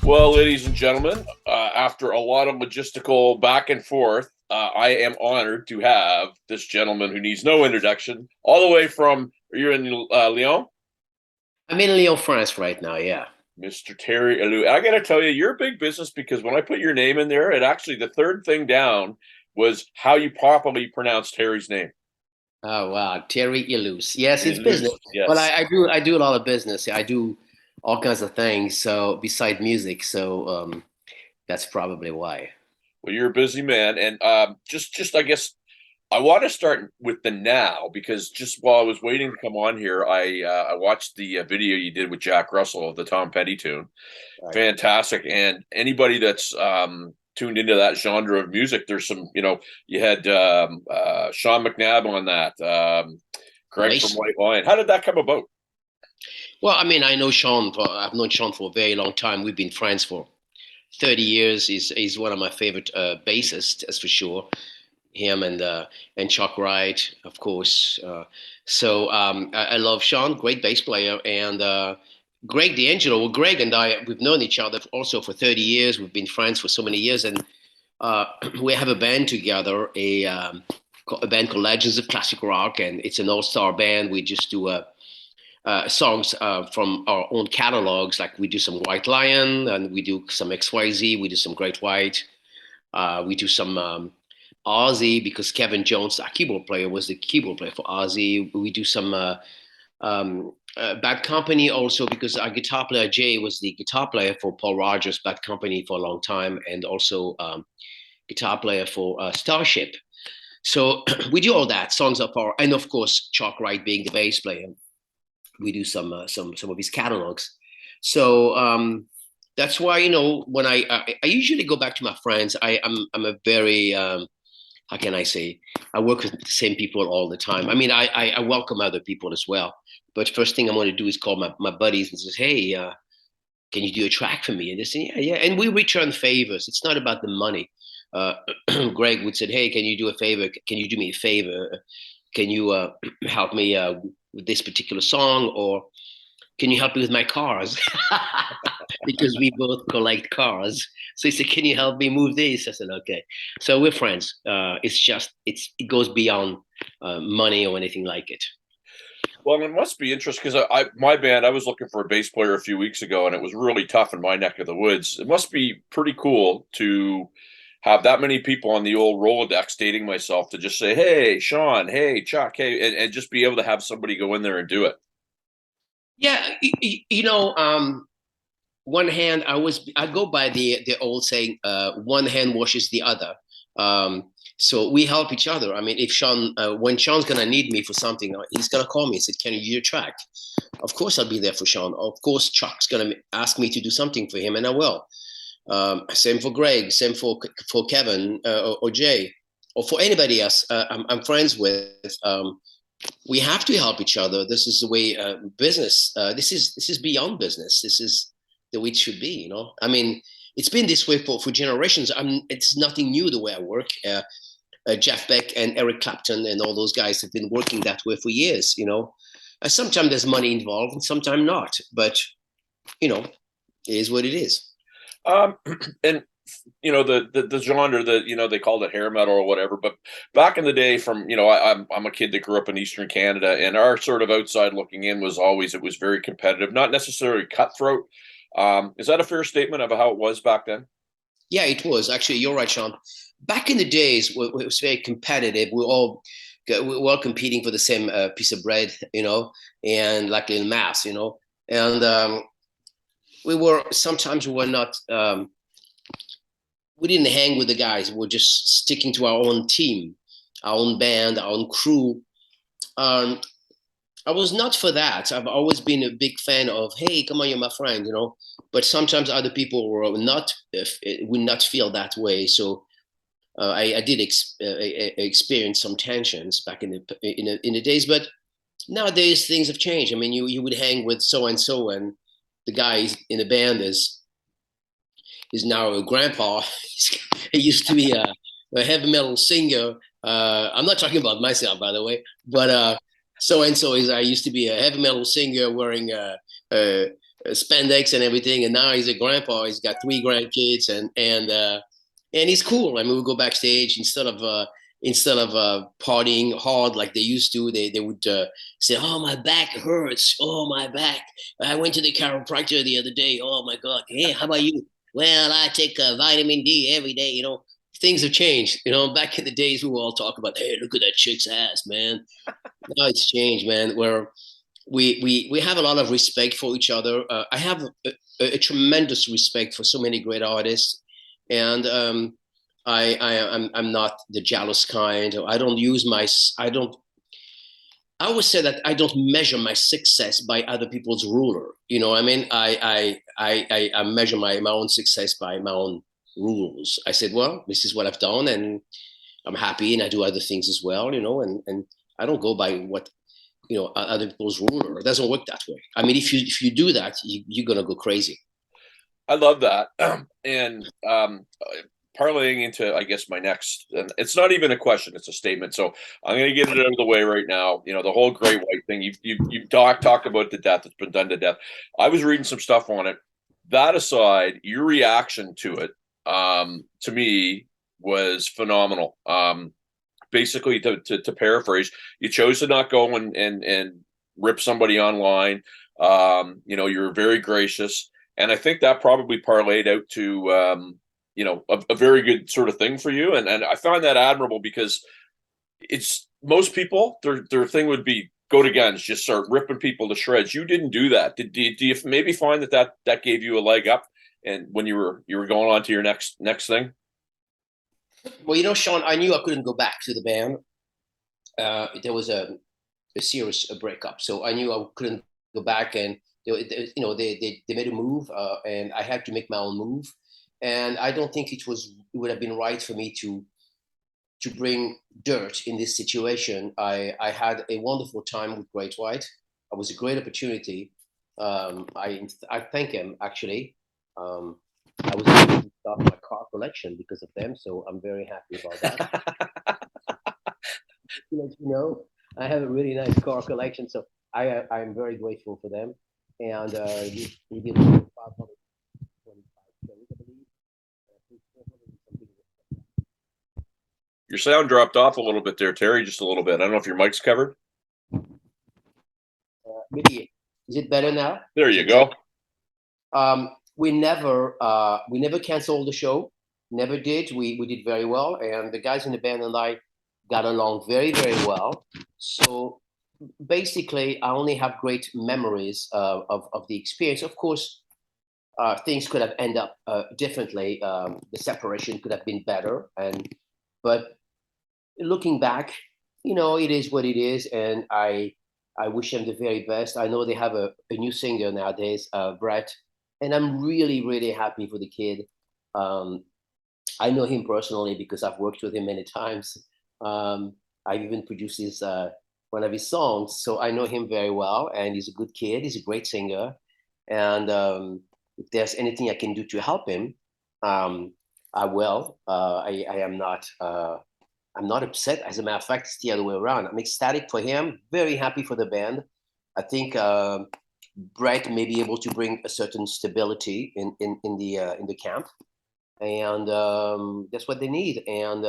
Well, ladies and gentlemen, after a lot of logistical back and forth, I am honored to have this gentleman who needs no introduction, all the way from, you're in Lyon? I'm in Lyon, France right now. Yeah. Mr. Terry Ilous. I got to tell you, you're a big business because when I put your name in there, it actually, the third thing down was how you properly pronounce Terry's name. Oh wow, Terry Ilous. Yes, it's business. Ilous, Well, yes. I do a lot of business. I do all kinds of things. So beside music, that's probably why. Well, you're a busy man. And just I guess I want to start with the now because just while I was waiting to come on here, I watched the video you did with Jack Russell of the Tom Petty tune. Right. Fantastic. And anybody that's tuned into that genre of music, there's some, you had Sean McNabb on that, Greg from Nice. White Lion. How did that come about? Well, I mean, I've known Sean for a very long time. We've been friends for 30 years. He's one of my favorite bassists, that's for sure. Him and Chuck Wright, of course. I love Sean, great bass player, and Greg D'Angelo. Well, Greg and I, we've known each other also for 30 years. We've been friends for so many years, and uh, we have a band together, a band called Legends of Classic Rock, and it's an all-star band. We just do songs from our own catalogs. Like we do some White Lion, and we do some XYZ. We do some Great White. We do some Ozzy because Kevin Jones, our keyboard player, was the keyboard player for Ozzy. We do some Bad Company also because our guitar player Jay was the guitar player for Paul Rogers' Bad Company for a long time, and also guitar player for Starship. So we do all that songs of our, and of course Chuck Wright being the bass player. We do some of his catalogs. So that's why when I usually go back to my friends. I'm a very how can I say, I work with the same people all the time. I mean, I welcome other people as well. But first thing I'm going to do is call my buddies and says, hey, can you do a track for me? And they say, yeah, yeah. And we return favors. It's not about the money. Uh, Greg would say, hey, can you do a favor? Can you do me a favor? Can you help me with this particular song? Or can you help me with my cars? Because we both collect cars. So he said, can you help me move this? I said, okay. So we're friends. It goes beyond money or anything like it. Well, it must be interesting because my band, I was looking for a bass player a few weeks ago, and it was really tough in my neck of the woods. It must be pretty cool to have that many people on the old Rolodex dating myself to just say, hey, Sean, hey, Chuck, hey, and just be able to have somebody go in there and do it. Yeah, one hand I go by the old saying, one hand washes the other. So we help each other. I mean, if Sean when Sean's gonna need me for something, he's gonna call me and say, can you do a track? Of course I'll be there for Sean. Of course Chuck's gonna ask me to do something for him, and I will. Same for Greg, same for Kevin, or Jay, or for anybody else I'm friends with. We have to help each other. This is the way business. This is beyond business. This is the way it should be. I mean, it's been this way for generations. It's nothing new the way I work. Jeff Beck and Eric Clapton and all those guys have been working that way for years. Sometimes there's money involved and sometimes not, but it is what it is. Um, and the genre that they called it hair metal or whatever, but back in the day, from I'm a kid that grew up in Eastern Canada, and our sort of outside looking in was always, it was very competitive, not necessarily cutthroat. Is that a fair statement of how it was back then? Yeah, it was actually. You're right, Sean. Back in the days, it was very competitive. We were all competing for the same piece of bread, and like in mass, and we were not. We didn't hang with the guys. We were just sticking to our own team, our own band, our own crew. Um, I was not for that. I've always been a big fan of, hey, come on, you're my friend. But sometimes other people would not feel that way. So I did experience some tensions back in the days. But nowadays things have changed. I mean, you would hang with so and so, and the guy in the band is now a grandpa. He used to be a heavy metal singer. I'm not talking about myself, by the way, but so and so is. I used to be a heavy metal singer wearing spandex and everything. And now he's a grandpa. He's got 3 grandkids, and he's cool. I mean, we go backstage instead of partying hard like they used to. They would say, "Oh, my back hurts. Oh, my back. I went to the chiropractor the other day. Oh my God. Hey, how about you? Well, I take vitamin D every day. Things have changed. Back in the days, we would all talk about, hey, look at that chick's ass, man. Now it's changed, man. Where we have a lot of respect for each other. I have a tremendous respect for so many great artists, and I'm not the jealous kind. I don't use my I don't. I always say that I don't measure my success by other people's ruler. I mean, I measure my own success by my own rules. I said, well, this is what I've done, and I'm happy, and I do other things as well. And I don't go by what other people's ruler. It doesn't work that way. I mean, if you do that, you're gonna go crazy. I love that. And parlaying into, I guess, my next, and it's not even a question, it's a statement. So I'm going to get it out of the way right now. The whole great white thing. You talk about the death that's been done to death. I was reading some stuff on it. That aside, your reaction to it, to me, was phenomenal. Basically, to paraphrase, you chose to not go and rip somebody online. You're very gracious, and I think that probably parlayed out to a very good sort of thing for you. And I find that admirable because it's most people their thing would be go to guns, just start ripping people to shreds. You didn't do that. Do you maybe find that gave you a leg up, and when you were going on to your next thing? Well, Sean, I knew I couldn't go back to the band. There was a serious breakup, so I knew I couldn't go back, and they made a move, and I had to make my own move, and I don't think it would have been right for me to bring dirt in this situation. I had a wonderful time with Great White. It was a great opportunity. I thank him actually. I was able to start my car collection because of them, so I'm very happy about that. I have a really nice car collection, so I'm very grateful for them. And he did 525 shows, I believe. Your sound dropped off a little bit there, Terry, just a little bit. I don't know if your mic's covered. Maybe is it better now? There you go. We never canceled the show. Never did. We did very well, and the guys in the band and I got along very, very well. So basically, I only have great memories of the experience. Of course, things could have ended up differently. The separation could have been better, but looking back, it is what it is, and I wish them the very best. I know they have a new singer nowadays, Brett, and I'm really, really happy for the kid. Um, I know him personally because I've worked with him many times. I've even produced one of his songs, so I know him very well, and he's a good kid. He's a great singer, and if there's anything I can do to help him, um, I will. I am not. I'm not upset. As a matter of fact, it's the other way around. I'm ecstatic for him. Very happy for the band. I think Brett may be able to bring a certain stability in the camp, and that's what they need. And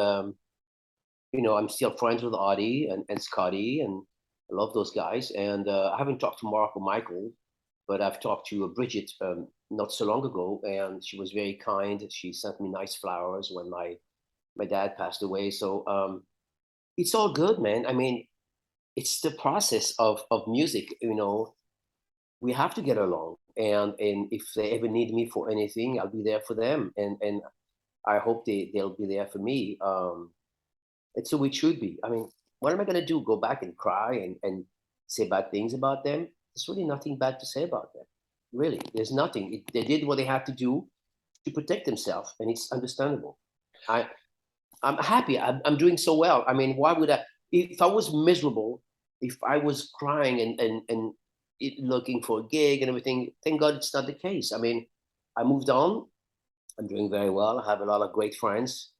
I'm still friends with Audie and Scotty, and I love those guys. And I haven't talked to Mark or Michael, but I've talked to Bridget not so long ago, and she was very kind. She sent me nice flowers when my dad passed away. So it's all good, man. I mean, it's the process of music. We have to get along, and if they ever need me for anything, I'll be there for them, and I hope they'll be there for me. It's so it should be. I mean, what am I gonna do? Go back and cry and say bad things about them? There's really nothing bad to say about them. Really, there's nothing. They did what they had to do to protect themselves, and it's understandable. I I'm happy. I'm doing so well. I mean, why would I? If I was miserable, if I was crying and looking for a gig and everything, thank God it's not the case. I mean, I moved on. I'm doing very well. I have a lot of great friends,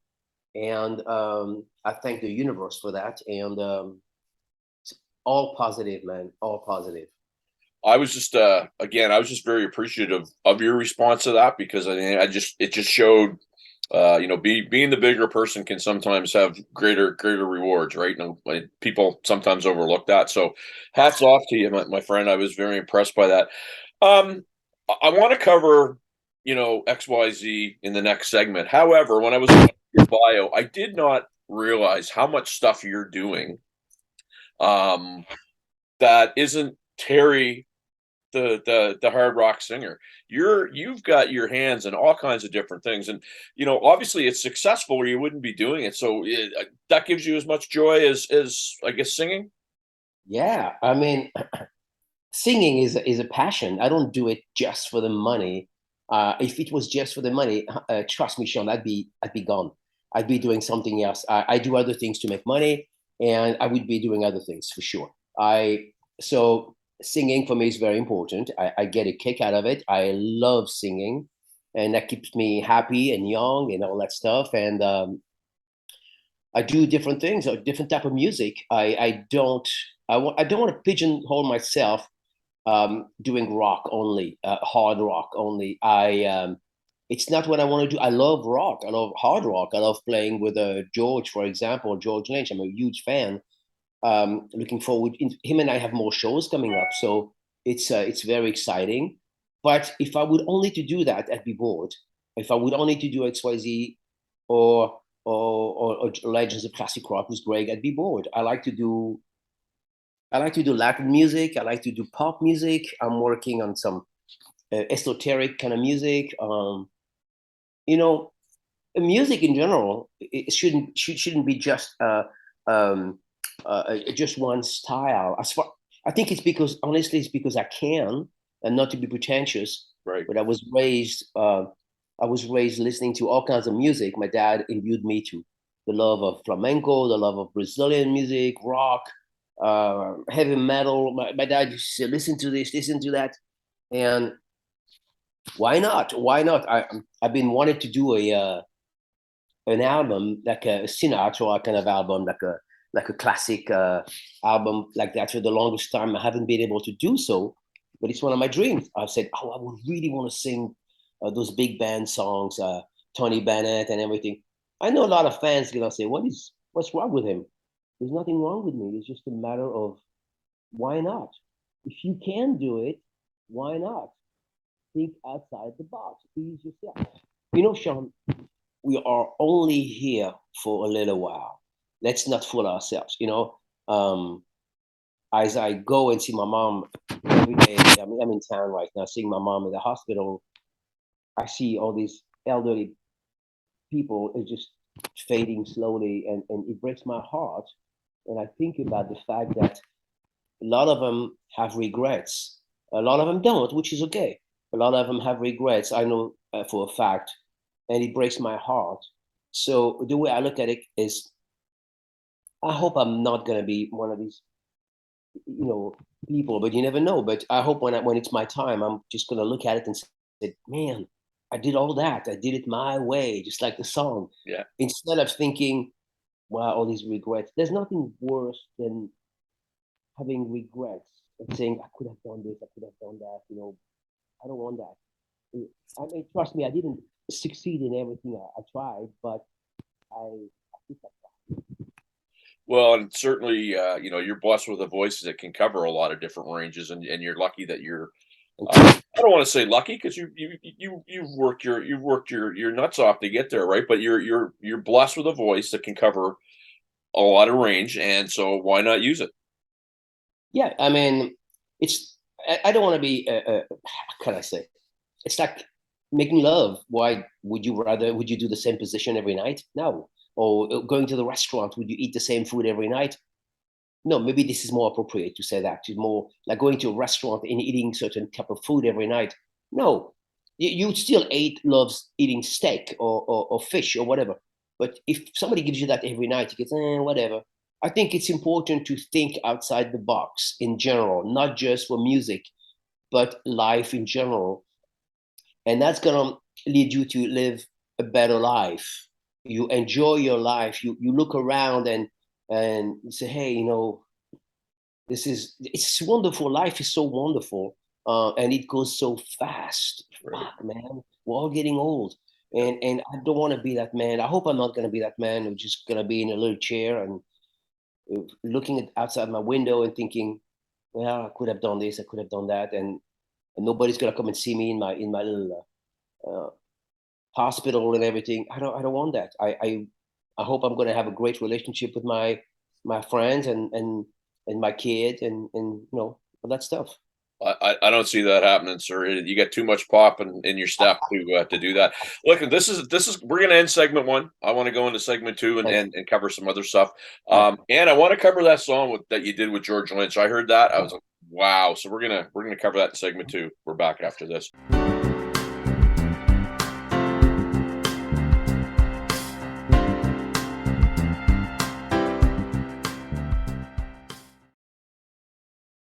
and I thank the universe for that. And it's all positive, man. All positive. I was just again, I was just very appreciative of your response to that because I mean, it just showed being the bigger person can sometimes have greater rewards, right? And people sometimes overlook that. So hats off to you, my friend. I was very impressed by that. I want to cover, XYZ in the next segment. However, when I was looking at your bio, I did not realize how much stuff you're doing. Um, that isn't Terry the hard rock singer. You've got your hands in all kinds of different things, and obviously it's successful, or you wouldn't be doing it. So that gives you as much joy as I guess singing. Yeah, I mean, singing is a passion. I don't do it just for the money. If it was just for the money, trust me, Sean, I'd be gone. I'd be doing something else. I do other things to make money, and I would be doing other things for sure. I so singing for me is very important. I get a kick out of it. I love singing, and that keeps me happy and young and all that stuff. And I do different things, or different type of music. I don't want to pigeonhole myself doing rock only, hard rock only. It's not what I want to do. I love rock. I love hard rock. I love playing with George, for example, George Lynch. I'm a huge fan. Looking forward. Him and I have more shows coming up, so it's very exciting. But if I would only to do that, I'd be bored. If I would only to do XYZ or Legends of Classic Rock with Greg, I'd be bored. I like to do Latin music. I like to do pop music. I'm working on some esoteric kind of music. You know, music in general, it shouldn't be um, just one style. As far I think it's because honestly, it's because I can, and not to be pretentious. Right. But I was raised listening to all kinds of music. My dad imbued me to the love of flamenco, the love of Brazilian music, rock, heavy metal. My dad used to say, listen to this, listen to that. And why not? Why not? I've been wanting to do an album, like a Sinatra kind of album, like a classic album like that for the longest time. I haven't been able to do so, but it's one of my dreams. I've said, oh, I would really want to sing those big band songs, Tony Bennett and everything. I know a lot of fans gonna say, what's wrong with him? There's nothing wrong with me. It's just a matter of why not? If you can do it, why not? Think outside the box. Please yourself. Sean, we are only here for a little while. Let's not fool ourselves. As I go and see my mom every day, I mean, I'm in town right now, seeing my mom in the hospital. I see all these elderly people are just fading slowly, and it breaks my heart. And I think about the fact that a lot of them have regrets. A lot of them don't, which is okay. A lot of them have regrets. I know for a fact, and it breaks my heart. So the way I look at it is, I hope I'm not gonna be one of these, you know, people, but you never know. But I hope when it's my time, I'm just gonna look at it and say, man, I did all that. I did it my way, just like the song. Yeah. Instead of thinking, wow, all these regrets. There's nothing worse than having regrets and saying, I could have done this, I could have done that. I don't want that. I mean, trust me, I didn't succeed in everything I tried, but I think Well, and certainly, you're blessed with a voice that can cover a lot of different ranges, and you're lucky that you're. I don't want to say lucky because you've worked your nuts off to get there, right? But you're blessed with a voice that can cover a lot of range, and so why not use it? yeah, I mean, it's, I don't want to be, how can I say? It's like making love. Would you do the same position every night? No. Or going to the restaurant, would you eat the same food every night? No, maybe this is more appropriate to say that. It's more like going to a restaurant and eating certain type of food every night. No, you still loves eating steak or fish or whatever. But if somebody gives you that every night, you get whatever. I think it's important to think outside the box in general, not just for music, but life in general. And that's gonna lead you to live a better life. You enjoy your life. You look around and you say, hey, it's wonderful. Life is so wonderful, and it goes so fast. Right. Fuck, man, we're all getting old, Yeah. and I don't want to be that man. I hope I'm not going to be that man who's just going to be in a little chair and looking at outside my window and thinking, well, I could have done this, I could have done that, and nobody's going to come and see me in my little hospital and everything. I don't want that. I hope I'm going to have a great relationship with my friends and my kid and all that stuff. I don't see that happening, sir. You got too much pop in your step to do that. Look, this is we're gonna end segment one. I want to go into segment two and, Thanks. and cover some other stuff. Yeah. And I want to cover that song that you did with George Lynch. I heard that. I was like, wow. So we're gonna cover that in segment two. We're back after this.